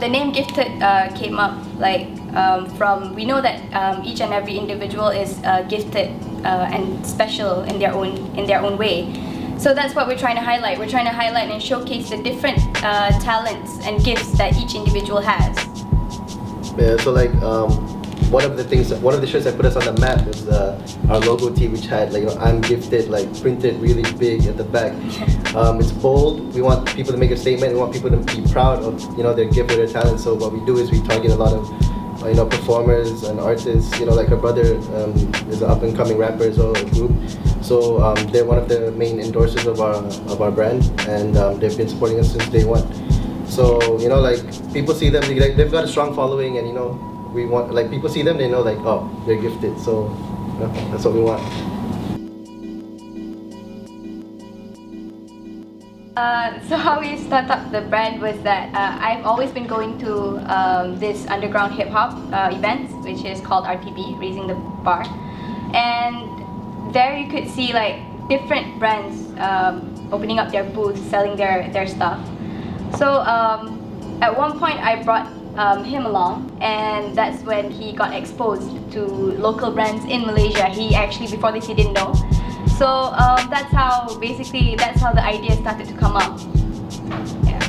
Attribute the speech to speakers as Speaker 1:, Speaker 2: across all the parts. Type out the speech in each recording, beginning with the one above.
Speaker 1: the name Gifted came up from, we know that each and every individual is gifted and special in their own way. So that's what we're trying to highlight. We're trying to highlight and showcase the different talents and gifts that each individual has.
Speaker 2: Yeah, so one of the shirts that put us on the map is our logo tee, which had I'm gifted printed really big at the back. It's bold. We want people to make a statement. We want people to be proud of their gift or their talent. So what we do is we target a lot of performers and artists. Like her brother is an up and coming rapper as well, a group. So they're one of the main endorsers of our brand, and they've been supporting us since day one. So people see them, they've got a strong following, and we want people see them, they know oh, they're gifted. So that's what we want.
Speaker 1: So how we started up the brand was that I've always been going to this underground hip hop events, which is called RTB, Raising the Bar, and there you could see different brands opening up their booths, selling their stuff. So at one point I brought him along, and that's when he got exposed to local brands in Malaysia. He actually, before this, he didn't know. So that's how the idea started to come up. Yeah.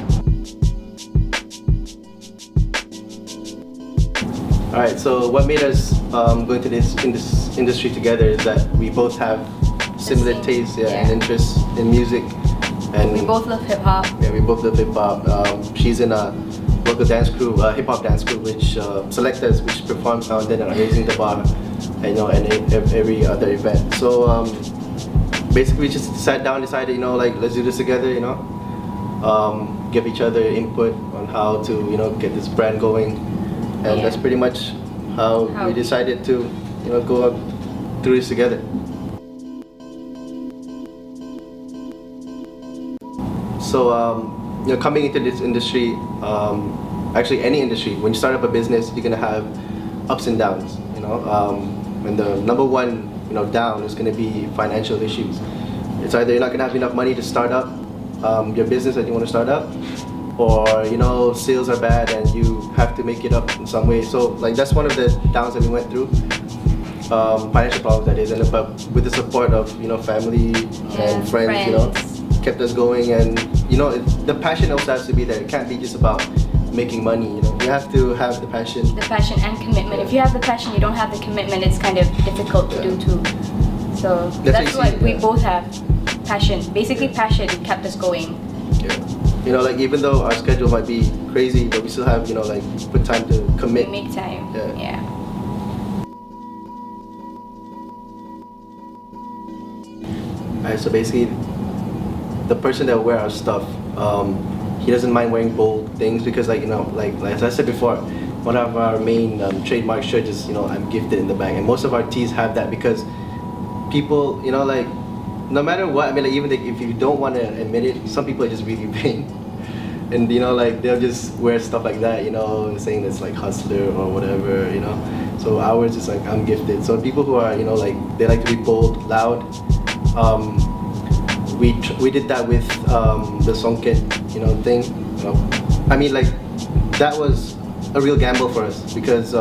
Speaker 2: All right. So what made us go into this industry together is that we both have similar tastes, and interests in music, and
Speaker 1: we both love hip hop.
Speaker 2: Yeah, we both love hip hop. She's in a local dance crew, hip hop dance crew, which selectors, which performs now and then at Raising the Bar, and every other event. So basically, we just sat down, decided, let's do this together, give each other input on how to, get this brand going, and that's pretty much how we decided to, go up through this together. So, coming into this industry, actually any industry, when you start up a business, you're gonna have ups and downs, and the number one down is going to be financial issues. It's either you're not going to have enough money to start up your business that you want to start up, or sales are bad and you have to make it up in some way. So that's one of the downs that we went through, financial problems that is, but with the support of family and friends, kept us going. And the passion also has to be there. It can't be just about making money. You have to have the passion
Speaker 1: and commitment. If you have the passion, you don't have the commitment, it's kind of difficult to do too. So that's what we both have. Passion, basically passion kept us going.
Speaker 2: Even though our schedule might be crazy, but we still have put time to commit.
Speaker 1: We make time. Yeah.
Speaker 2: Alright, so basically the person that wear our stuff, he doesn't mind wearing bold things because as I said before, one of our main trademark shirts is I'm gifted in the back, and most of our tees have that because people no matter what, even if you don't want to admit it, some people are just really vain, and they'll just wear stuff like that, saying it's hustler or whatever, so ours is I'm gifted. So people who are they like to be bold, loud, we did that with the songket thing. That was a real gamble for us because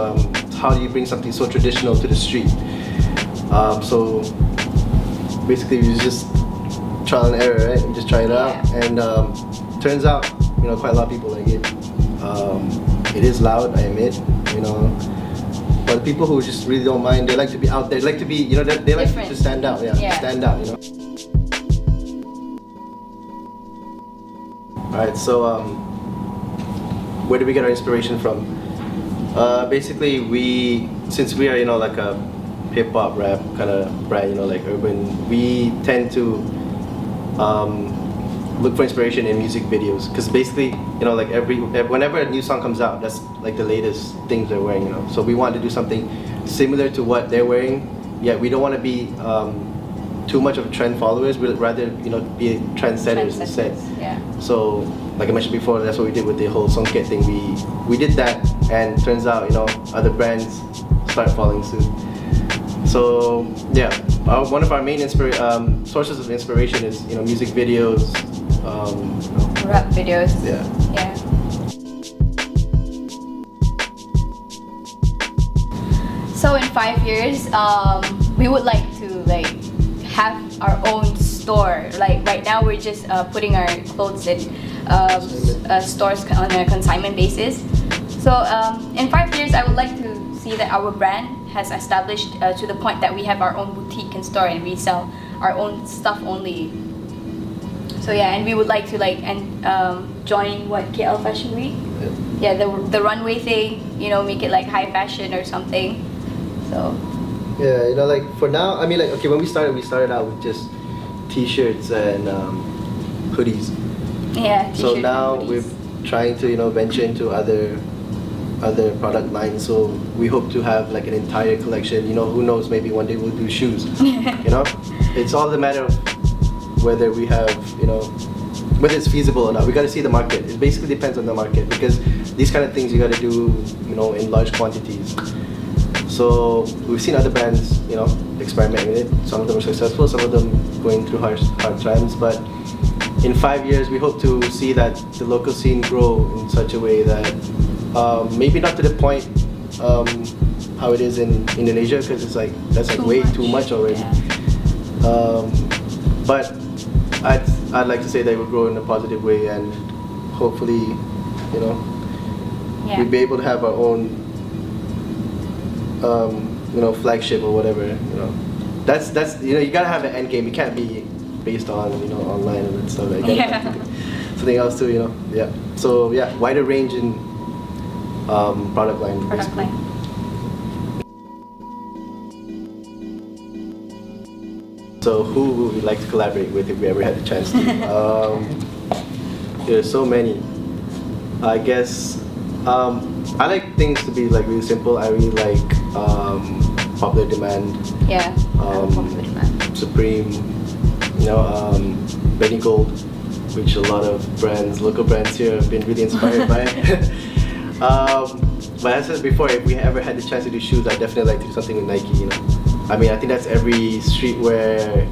Speaker 2: how do you bring something so traditional to the street? So basically we just trial and error, right? We just try it out, and turns out quite a lot of people like it. It is loud, I admit, but people who just really don't mind, they like to be out there, they like to be they like to stand out, stand out, Alright, so where do we get our inspiration from? Basically, since we are a hip hop rap kind of brand, urban, we tend to look for inspiration in music videos, because basically whenever a new song comes out, that's the latest things they're wearing, So we want to do something similar to what they're wearing. Yeah, we don't want to be too much of trend followers. We'd rather be trendsetters instead.
Speaker 1: Yeah.
Speaker 2: So like I mentioned before, that's what we did with the whole songket thing. We did that, and turns out other brands start following suit. So yeah, one of our main sources of inspiration is music videos,
Speaker 1: rap videos.
Speaker 2: Yeah.
Speaker 1: 5 years, we would like to like have our own store. Like right now, we're just putting our clothes in stores on a consignment basis. So in 5 years, I would like to see that our brand has established to the point that we have our own boutique and store and we sell our own stuff only. So yeah, and we would like to like join what, KL Fashion Week? Yeah, the runway thing, you know, make it like high fashion or something. So
Speaker 2: yeah, you know, like for now, I mean, like okay, when we started out with just t-shirts and hoodies.
Speaker 1: yeah,
Speaker 2: So
Speaker 1: t-shirt
Speaker 2: now
Speaker 1: and
Speaker 2: we're
Speaker 1: hoodies.
Speaker 2: trying to, you know, venture into other product lines. So we hope to have like an entire collection. You know, who knows? Maybe one day we'll do shoes. You know, it's all a matter of whether we have, you know, whether it's feasible or not. We got to see the market. It basically depends on the market because these kind of things you got to do, you know, in large quantities. So we've seen other brands, you know, experiment with it. Some of them are successful, some of them going through hard times. But in 5 years, we hope to see that the local scene grow in such a way that maybe not to the point how it is in Indonesia, because it's like that's like way too much already.
Speaker 1: Yeah.
Speaker 2: But I'd like to say that it will grow in a positive way, and hopefully, you know,
Speaker 1: Yeah.
Speaker 2: we'll be able to have our own, you know, flagship or whatever. You know, that's you know, you gotta have an end game. It can't be based on, you know, online and stuff. Like that.
Speaker 1: Yeah.
Speaker 2: Something else too, you know. Yeah. So yeah, wider range in product line.
Speaker 1: Product
Speaker 2: basically.
Speaker 1: line.
Speaker 2: So who would we like to collaborate with if we ever had the chance to? There's so many. I guess I like things to be like really simple. I really like Popular Demand,
Speaker 1: Yeah. Popular Demand.
Speaker 2: Supreme, you know, Benny Gold, which a lot of brands, local brands here have been really inspired by. But as I said before, if we ever had the chance to do shoes, I'd definitely like to do something with Nike, you know. I mean, I think that's every streetwear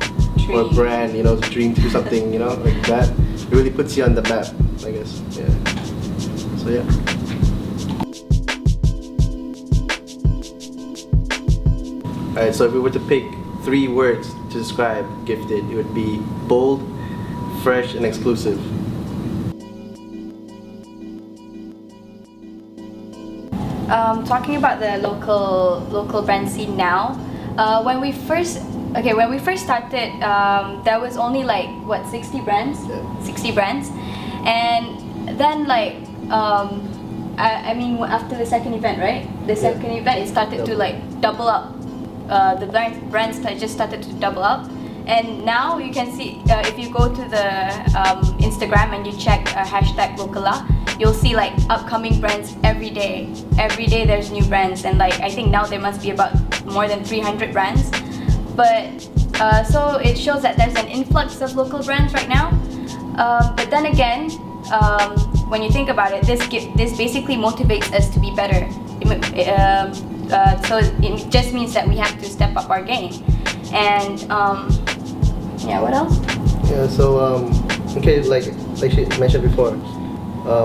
Speaker 2: or brand, you know, dream to do something, you know, like that. It really puts you on the map, I guess. Yeah. So yeah. Alright, so if we were to pick 3 words to describe Gifted, it would be bold, fresh, and exclusive.
Speaker 1: Talking about the local brand scene now, when we first started, there was only like what, 60 brands,
Speaker 2: Yeah.
Speaker 1: 60 brands, and then like I mean after the second event, right? The second event, it started to like double up. The brands just started to double up, and now you can see if you go to the Instagram and you check hashtag Lokalah, you'll see like upcoming brands every day. Every day there's new brands, and like I think now there must be about more than 300 brands. But so it shows that there's an influx of local brands right now. But then again, when you think about it, this basically motivates us to be better. So it just means that we have to step up our game. And yeah, what else?
Speaker 2: Yeah, so okay, like she mentioned before,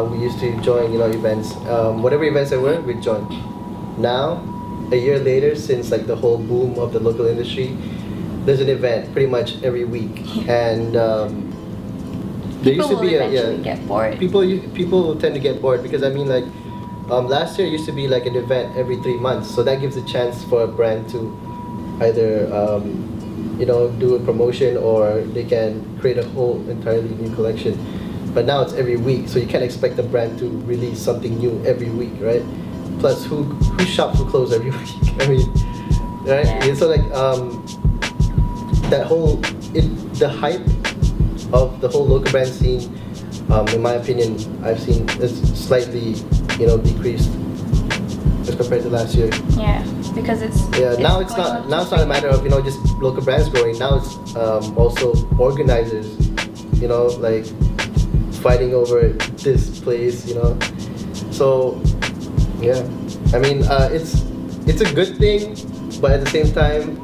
Speaker 2: we used to join, you know, events. Whatever events there were, we'd join. Now, a year later, since like the whole boom of the local industry, there's an event pretty much every week, and there used to be
Speaker 1: Get bored.
Speaker 2: People tend to get bored because I mean like last year used to be like an event every 3 months, so that gives a chance for a brand to either you know, do a promotion or they can create a whole entirely new collection. But now it's every week, so you can't expect a brand to release something new every week, right? Plus, who shops for clothes every week? I mean, right?
Speaker 1: Yeah.
Speaker 2: So like that whole the hype of the whole local brand scene, in my opinion, I've seen is slightly, you know, decreased as compared to last year.
Speaker 1: Yeah, because it's
Speaker 2: Now it's not a matter of, you know, just local brands growing. Now it's also organizers, you know, like fighting over this place, you know. So yeah, I mean it's a good thing, but at the same time,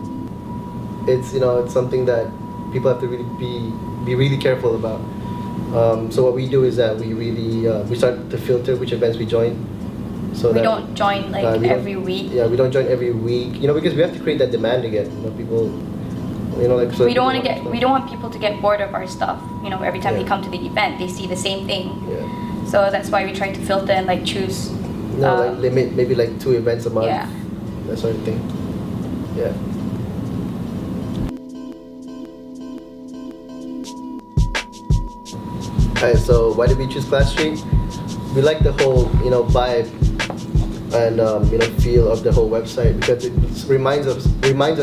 Speaker 2: it's, you know, it's something that people have to really be really careful about. So what we do is that we really we start to filter which events we join, So
Speaker 1: we
Speaker 2: that
Speaker 1: don't join like
Speaker 2: we don't-
Speaker 1: every week.
Speaker 2: Yeah, we don't join every week. You know, because we have to create that demand again. You know, people. You know, like so
Speaker 1: We don't want to
Speaker 2: people
Speaker 1: get. We don't want people to get bored of our stuff. You know, every time they
Speaker 2: Yeah.
Speaker 1: come to the event, they see the same thing.
Speaker 2: Yeah.
Speaker 1: So that's why we try to filter and like choose.
Speaker 2: No, like limit maybe like 2 events a month.
Speaker 1: Yeah.
Speaker 2: That sort of thing. Yeah. Alright, so why did we choose Classtreet? We like the whole, you know, vibe and you know, feel of the whole website because it reminds us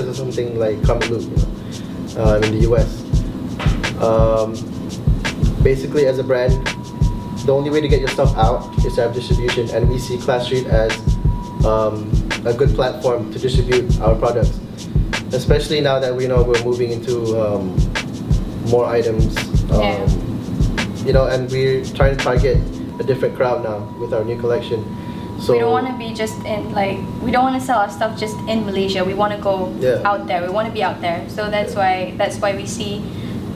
Speaker 2: of something like Kamaloop, you know, in the US. Basically, as a brand, the only way to get your stuff out is to have distribution, and we see Classtreet as a good platform to distribute our products, especially now that we know we're moving into more items.
Speaker 1: Yeah.
Speaker 2: You know, and we're trying to target a different crowd now with our new collection. So
Speaker 1: We don't want to be just in like, we don't want to sell our stuff just in Malaysia. We want to go
Speaker 2: Yeah.
Speaker 1: out there. We want to be out there. So that's why we see,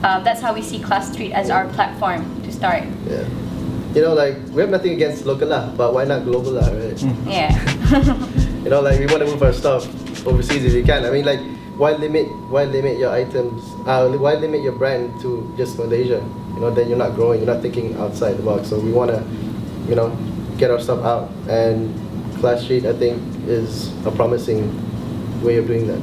Speaker 1: that's how we see Classtreet as our platform to start.
Speaker 2: yeah, you know, like we have nothing against Lokalah, but why not Globalah, right?
Speaker 1: Yeah.
Speaker 2: You know, like we want to move our stuff overseas if we can. I mean, like why limit your items? Why limit your brand to just Malaysia? You know, then you're not growing. You're not thinking outside the box. So we want to, you know, get our stuff out, and Classtreet I think is a promising way of doing that.